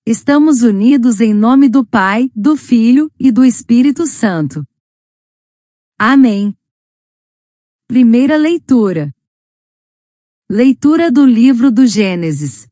Estamos unidos em nome do Pai, do Filho e do Espírito Santo. Amém. Primeira leitura. Leitura do livro do Gênesis.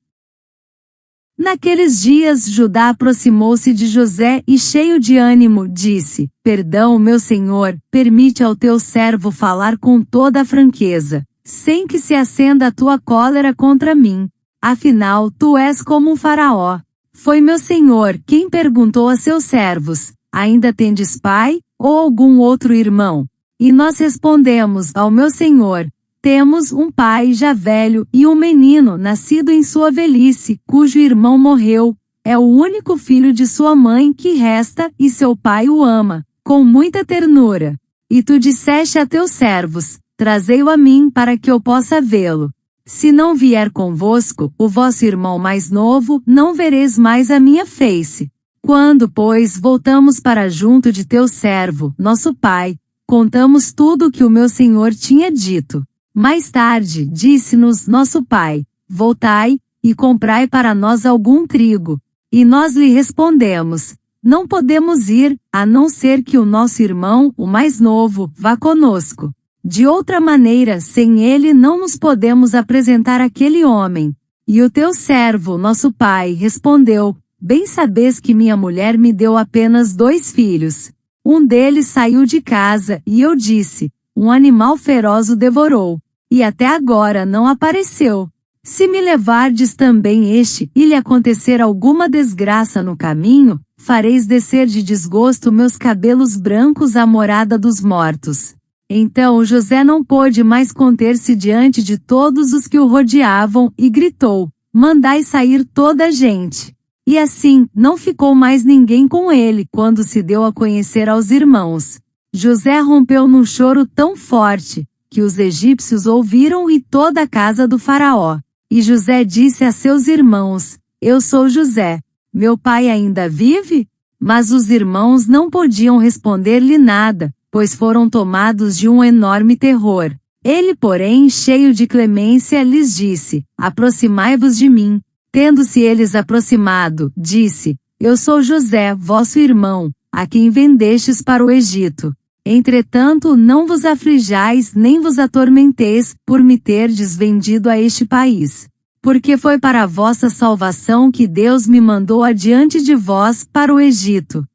Naqueles dias Judá aproximou-se de José e, cheio de ânimo, disse: Perdão, meu senhor, permite ao teu servo falar com toda a franqueza, sem que se acenda a tua cólera contra mim. Afinal, tu és como um faraó. Foi meu senhor quem perguntou a seus servos: Ainda tendes pai, ou algum outro irmão? E nós respondemos ao meu senhor: Temos um pai já velho e um menino nascido em sua velhice, cujo irmão morreu. É o único filho de sua mãe que resta, e seu pai o ama, com muita ternura. E tu disseste a teus servos: Trazei-o a mim para que eu possa vê-lo. Se não vier convosco, o vosso irmão mais novo, não vereis mais a minha face. Quando, pois, voltamos para junto de teu servo, nosso pai, contamos tudo o que o meu senhor tinha dito. Mais tarde, disse-nos nosso pai: Voltai, e comprai para nós algum trigo. E nós lhe respondemos: Não podemos ir, a não ser que o nosso irmão, o mais novo, vá conosco. De outra maneira, sem ele não nos podemos apresentar àquele homem. E o teu servo, nosso pai, respondeu: Bem sabes que minha mulher me deu apenas 2 filhos. Um deles saiu de casa, e eu disse: Um animal feroz o devorou. E até agora não apareceu. Se me levardes também este, e lhe acontecer alguma desgraça no caminho, fareis descer de desgosto meus cabelos brancos à morada dos mortos. Então José não pôde mais conter-se diante de todos os que o rodeavam, e gritou: Mandai sair toda a gente. E assim, não ficou mais ninguém com ele quando se deu a conhecer aos irmãos. José rompeu num choro tão forte, que os egípcios ouviram e toda a casa do faraó. E José disse a seus irmãos: Eu sou José. Meu pai ainda vive? Mas os irmãos não podiam responder-lhe nada, pois foram tomados de um enorme terror. Ele, porém, cheio de clemência, lhes disse: Aproximai-vos de mim. Tendo-se eles aproximado, disse: Eu sou José, vosso irmão, a quem vendestes para o Egito. Entretanto, não vos aflijais nem vos atormenteis, por me terdes vendido a este país. Porque foi para a vossa salvação que Deus me mandou adiante de vós para o Egito.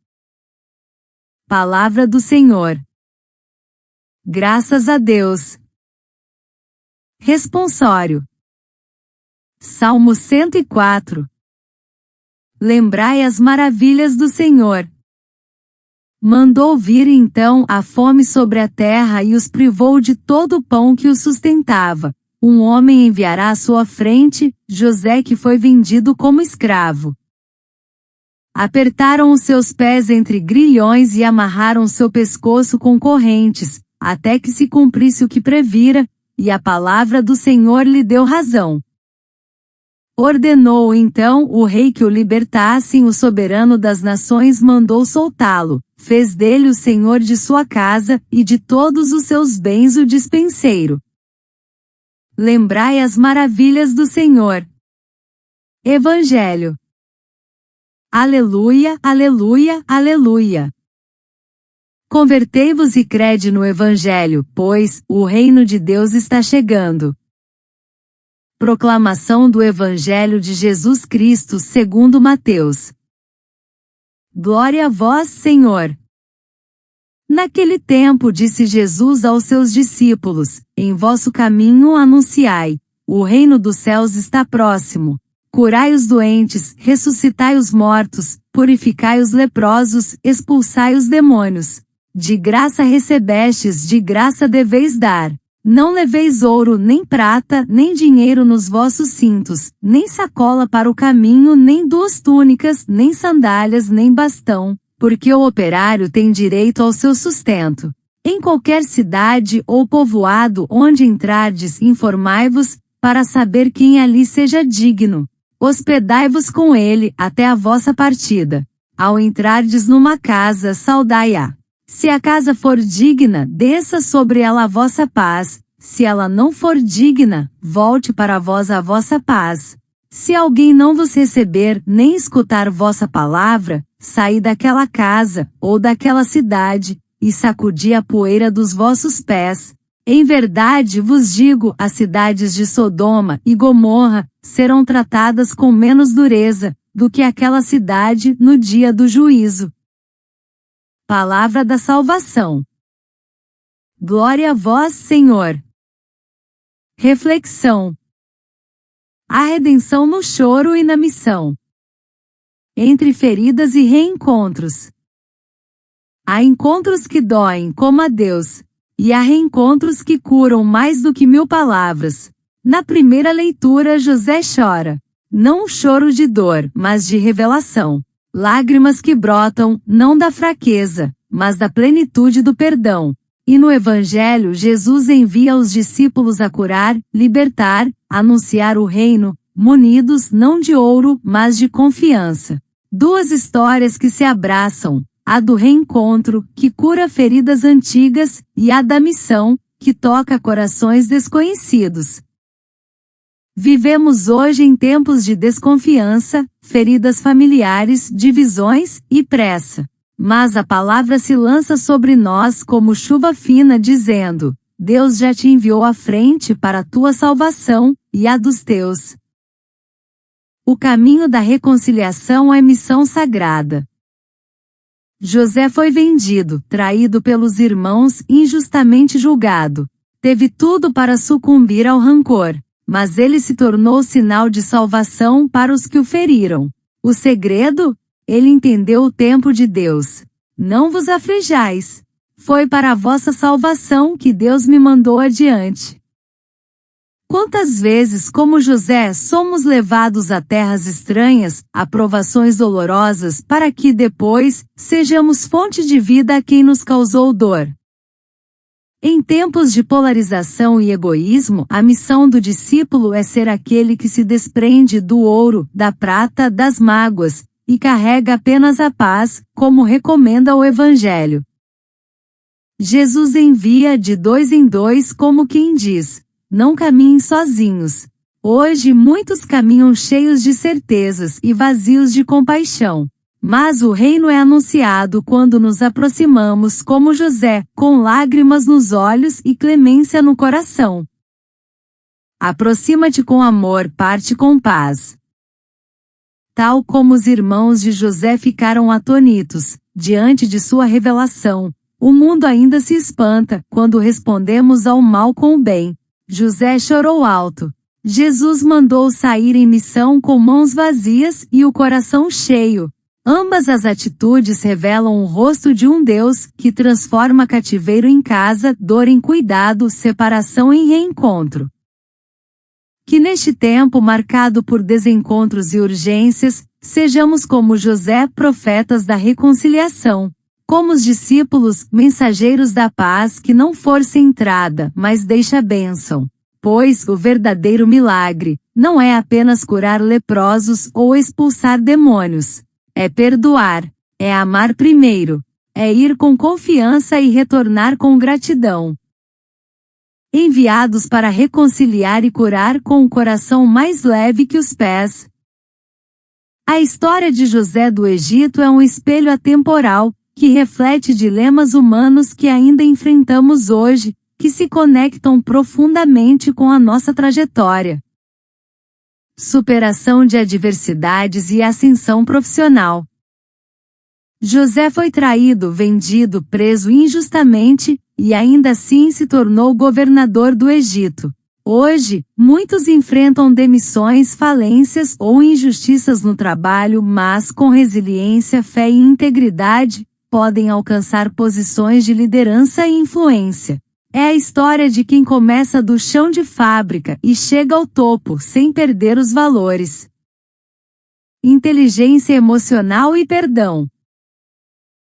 Palavra do Senhor. Graças a Deus. Responsório. Salmo 104. Lembrai as maravilhas do Senhor. Mandou vir então a fome sobre a terra e os privou de todo o pão que os sustentava. Um homem enviará à sua frente, José que foi vendido como escravo. Apertaram os seus pés entre grilhões e amarraram seu pescoço com correntes, até que se cumprisse o que previra, e a palavra do Senhor lhe deu razão. Ordenou então o rei que o libertassem, o soberano das nações mandou soltá-lo, fez dele o senhor de sua casa, e de todos os seus bens o despenseiro. Lembrai as maravilhas do Senhor. Evangelho. Aleluia, aleluia, aleluia. Convertei-vos e crede no Evangelho, pois o reino de Deus está chegando. Proclamação do Evangelho de Jesus Cristo segundo Mateus. Glória a vós, Senhor. Naquele tempo disse Jesus aos seus discípulos: Em vosso caminho anunciai: o reino dos céus está próximo. Curai os doentes, ressuscitai os mortos, purificai os leprosos, expulsai os demônios. De graça recebestes, de graça deveis dar. Não leveis ouro, nem prata, nem dinheiro nos vossos cintos, nem sacola para o caminho, nem 2 túnicas, nem sandálias, nem bastão, porque o operário tem direito ao seu sustento. Em qualquer cidade ou povoado onde entrardes, informai-vos, para saber quem ali seja digno. Hospedai-vos com ele, até a vossa partida. Ao entrardes numa casa, saudai-a. Se a casa for digna, desça sobre ela a vossa paz. Se ela não for digna, volte para vós a vossa paz. Se alguém não vos receber, nem escutar vossa palavra, saí daquela casa, ou daquela cidade, e sacudi a poeira dos vossos pés. Em verdade vos digo, as cidades de Sodoma e Gomorra serão tratadas com menos dureza do que aquela cidade no dia do juízo. Palavra da salvação. Glória a vós, Senhor. Reflexão. A redenção no choro e na missão. Entre feridas e reencontros. Há encontros que doem como a Deus, e há reencontros que curam mais do que 1000 palavras. Na primeira leitura, José chora. Não um choro de dor, mas de revelação. Lágrimas que brotam, não da fraqueza, mas da plenitude do perdão. E no Evangelho, Jesus envia os discípulos a curar, libertar, anunciar o reino, munidos não de ouro, mas de confiança. Duas histórias que se abraçam. A do reencontro, que cura feridas antigas, e a da missão, que toca corações desconhecidos. Vivemos hoje em tempos de desconfiança, feridas familiares, divisões e pressa. Mas a palavra se lança sobre nós como chuva fina dizendo: Deus já te enviou à frente para a tua salvação, e a dos teus. O caminho da reconciliação é missão sagrada. José foi vendido, traído pelos irmãos, injustamente julgado. Teve tudo para sucumbir ao rancor, mas ele se tornou sinal de salvação para os que o feriram. O segredo? Ele entendeu o tempo de Deus. Não vos aflijais. Foi para a vossa salvação que Deus me mandou adiante. Quantas vezes, como José, somos levados a terras estranhas, a provações dolorosas, para que depois sejamos fonte de vida a quem nos causou dor? Em tempos de polarização e egoísmo, a missão do discípulo é ser aquele que se desprende do ouro, da prata, das mágoas, e carrega apenas a paz, como recomenda o Evangelho. Jesus envia de 2 em 2 como quem diz: não caminhem sozinhos. Hoje muitos caminham cheios de certezas e vazios de compaixão. Mas o reino é anunciado quando nos aproximamos como José, com lágrimas nos olhos e clemência no coração. Aproxima-te com amor, parte com paz. Tal como os irmãos de José ficaram atônitos, diante de sua revelação, o mundo ainda se espanta, quando respondemos ao mal com o bem. José chorou alto. Jesus mandou sair em missão com mãos vazias e o coração cheio. Ambas as atitudes revelam o rosto de um Deus que transforma cativeiro em casa, dor em cuidado, separação em reencontro. Que neste tempo marcado por desencontros e urgências, sejamos como José, profetas da reconciliação. Como os discípulos, mensageiros da paz que não força entrada, mas deixa a bênção. Pois o verdadeiro milagre não é apenas curar leprosos ou expulsar demônios. É perdoar, é amar primeiro, é ir com confiança e retornar com gratidão. Enviados para reconciliar e curar com o coração mais leve que os pés. A história de José do Egito é um espelho atemporal, que reflete dilemas humanos que ainda enfrentamos hoje, que se conectam profundamente com a nossa trajetória. Superação de adversidades e ascensão profissional. José foi traído, vendido, preso injustamente, e ainda assim se tornou governador do Egito. Hoje, muitos enfrentam demissões, falências ou injustiças no trabalho, mas com resiliência, fé e integridade, podem alcançar posições de liderança e influência. É a história de quem começa do chão de fábrica e chega ao topo sem perder os valores. Inteligência emocional e perdão.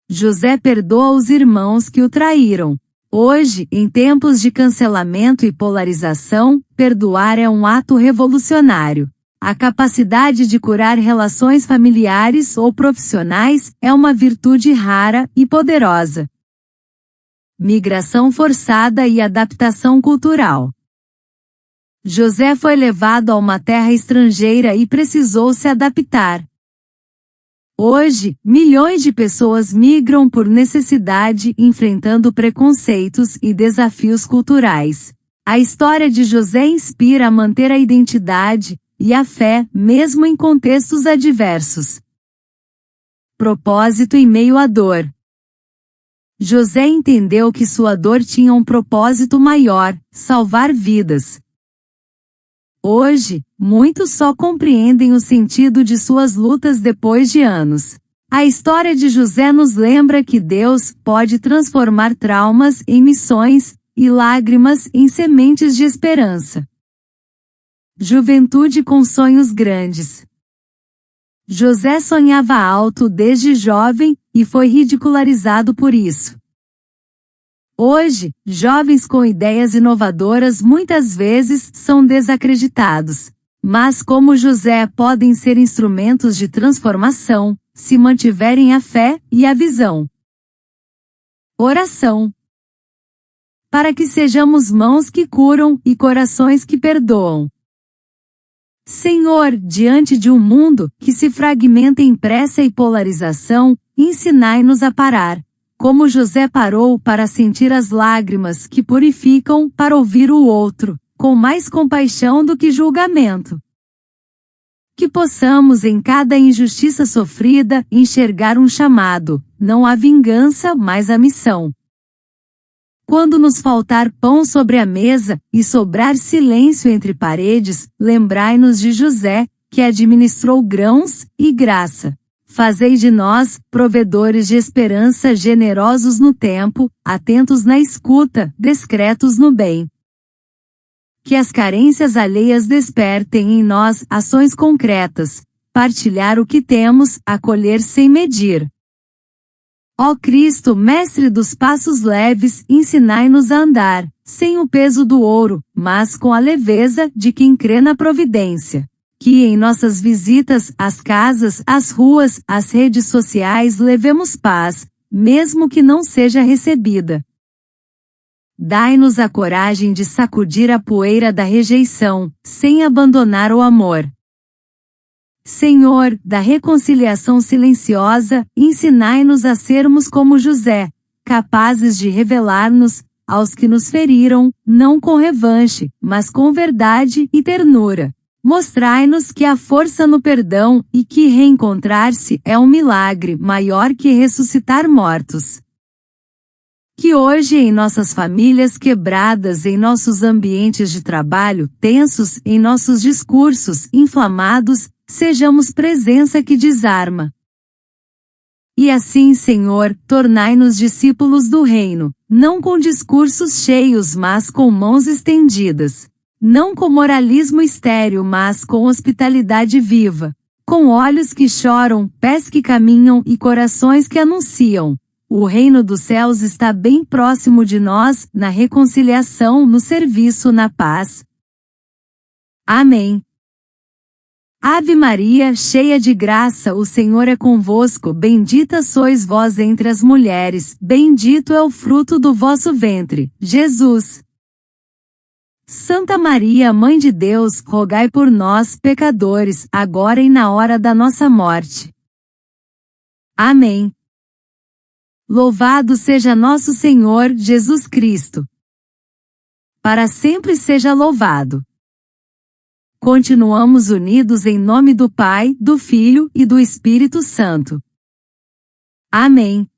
José perdoa os irmãos que o traíram. Hoje, em tempos de cancelamento e polarização, perdoar é um ato revolucionário. A capacidade de curar relações familiares ou profissionais é uma virtude rara e poderosa. Migração forçada e adaptação cultural. José foi levado a uma terra estrangeira e precisou se adaptar. Hoje, milhões de pessoas migram por necessidade, enfrentando preconceitos e desafios culturais. A história de José inspira a manter a identidade e a fé, mesmo em contextos adversos. Propósito em meio à dor. José entendeu que sua dor tinha um propósito maior: salvar vidas. Hoje, muitos só compreendem o sentido de suas lutas depois de anos. A história de José nos lembra que Deus pode transformar traumas em missões e lágrimas em sementes de esperança. Juventude com sonhos grandes. José sonhava alto desde jovem e foi ridicularizado por isso. Hoje, jovens com ideias inovadoras muitas vezes são desacreditados. Mas como José podem ser instrumentos de transformação, se mantiverem a fé e a visão. Oração. Para que sejamos mãos que curam e corações que perdoam. Senhor, diante de um mundo que se fragmenta em pressa e polarização, ensinai-nos a parar. Como José parou para sentir as lágrimas que purificam, para ouvir o outro, com mais compaixão do que julgamento. Que possamos em cada injustiça sofrida enxergar um chamado, não a vingança, mas a missão. Quando nos faltar pão sobre a mesa e sobrar silêncio entre paredes, lembrai-nos de José, que administrou grãos e graça. Fazei de nós, provedores de esperança, generosos no tempo, atentos na escuta, discretos no bem. Que as carências alheias despertem em nós ações concretas, partilhar o que temos, acolher sem medir. Ó Cristo, mestre dos passos leves, ensinai-nos a andar, sem o peso do ouro, mas com a leveza de quem crê na providência. Que em nossas visitas às casas, às ruas, às redes sociais levemos paz, mesmo que não seja recebida. Dai-nos a coragem de sacudir a poeira da rejeição, sem abandonar o amor. Senhor, da reconciliação silenciosa, ensinai-nos a sermos como José, capazes de revelar-nos aos que nos feriram, não com revanche, mas com verdade e ternura. Mostrai-nos que há força no perdão e que reencontrar-se é um milagre maior que ressuscitar mortos. Que hoje em nossas famílias quebradas, em nossos ambientes de trabalho tensos, em nossos discursos inflamados, sejamos presença que desarma. E assim, Senhor, tornai-nos discípulos do reino, não com discursos cheios, mas com mãos estendidas. Não com moralismo estéril, mas com hospitalidade viva. Com olhos que choram, pés que caminham e corações que anunciam. O reino dos céus está bem próximo de nós, na reconciliação, no serviço, na paz. Amém. Ave Maria, cheia de graça, o Senhor é convosco, bendita sois vós entre as mulheres, bendito é o fruto do vosso ventre, Jesus. Santa Maria, Mãe de Deus, rogai por nós, pecadores, agora e na hora da nossa morte. Amém. Louvado seja nosso Senhor Jesus Cristo. Para sempre seja louvado. Continuamos unidos em nome do Pai, do Filho e do Espírito Santo. Amém.